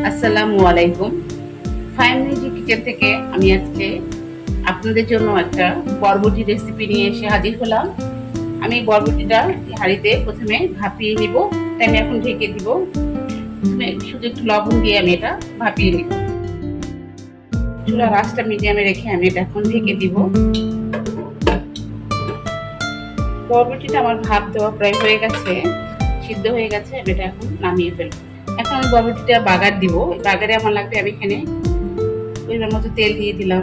আসসালামু আলাইকুম। Fahim music kitchen থেকে আমি আজকে আপনাদের জন্য একটা বরবটি রেসিপি নিয়ে এসে হাজির হলাম। আমি বরবটিটা হাঁড়িতে প্রথমে ভাপিয়ে নিব। তাই আমি এখন ঢেকে দিব। প্রথমে শুধু একটু লবণ দিয়ে আমি এটা ভাপিয়ে নিব। চুলার আঁচটা মিডিয়ামে রেখে আমি এটা এখন ঢেকে দিব। বরবটিটা আমার ভাপ দেওয়া প্রায় হয়ে গেছে, সিদ্ধ হয়ে গেছে। আমি এটা এখন নামিয়ে ফেলবো। এখন আমি বরবটিটা বাগার দিব। বাগারে আমার লাগবে, আমি এখানে পরিমাণ মতো তেল দিয়ে দিলাম।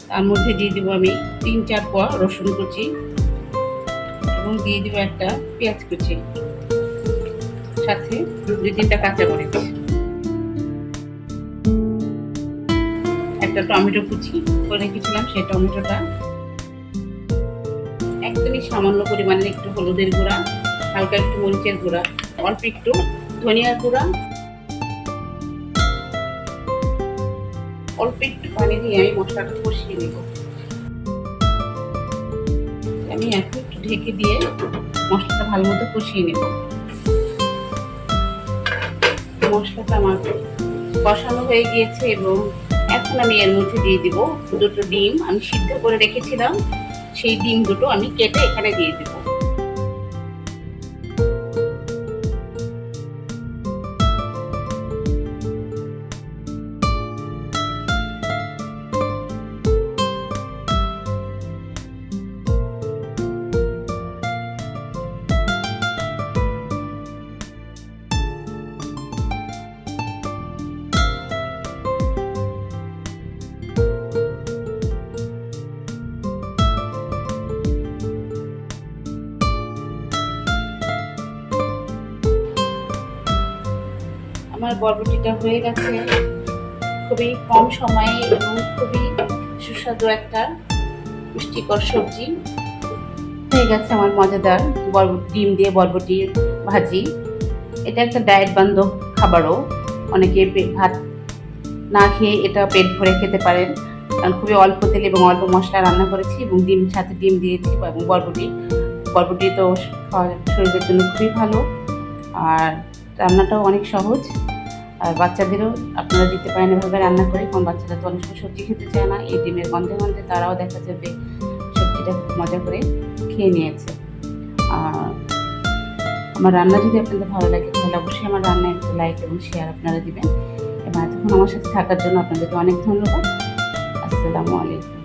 তার মধ্যে দিয়ে দিব আমি 3-4 কোয়া রসুন কুচি এবং দিয়ে দিব একটা পেঁয়াজ কুচি, সাথে 2-3টা কাঁচামরিচ, একটা টমেটো কুচি করে রেখেছিলাম সেই টমেটোটা, একদমই সামান্য পরিমাণে একটু হলুদের গুঁড়া, হালকা একটু মরিচের গুঁড়া, অল্প একটু ধনিয়ার গুঁড়া, অল্প একটু পানি দিয়ে আমি মশলাটা কষিয়ে নেব। আমি এখন একটু ঢেকে দিয়ে মশলাটা ভালো মতো কষিয়ে নেব। মশলাটা আমার কষানো হয়ে গিয়েছে এবং এখন আমি এর মধ্যে দিয়ে দিব 2টো ডিম। আমি সিদ্ধ করে রেখেছিলাম, সেই ডিম দুটো আমি কেটে এখানে দিয়ে দেব। আমার বরবটিটা হয়ে গেছে। খুবই কম সময়ে এবং খুবই সুস্বাদু একটা পুষ্টিকর সবজি হয়ে গেছে আমার মজাদার ডিম দিয়ে বরবটির ভাজি। এটা একটা ডায়েট বান্ধব খাবারও। অনেকে ভাত না খেয়ে এটা পেট ভরে খেতে পারেন, কারণ খুবই অল্প তেল এবং অল্প মশলা রান্না করেছি এবং সাথে ডিম দিয়েছি এবং বরবটি তো শরীরের জন্য খুবই ভালো, আর রান্নাটাও অনেক সহজ। আর বাচ্চাদেরও আপনারা দিতে পারেন এভাবে রান্না করে, কারণ বাচ্চারা তো অনেক সময় সবজি খেতে চায় না। এই ডিমের গন্ধে গন্ধে তারাও দেখা যাবে সবজিটা মজা করে খেয়ে নিয়েছে। আর আমার রান্না যদি আপনাদের ভালো লাগে তাহলে অবশ্যই আমার রান্না একটা লাইক এবং শেয়ার আপনারা দিবেন। এবং এতক্ষণ আমার সাথে থাকার জন্য আপনাদেরকে অনেক ধন্যবাদ। আসসালামু আলাইকুম।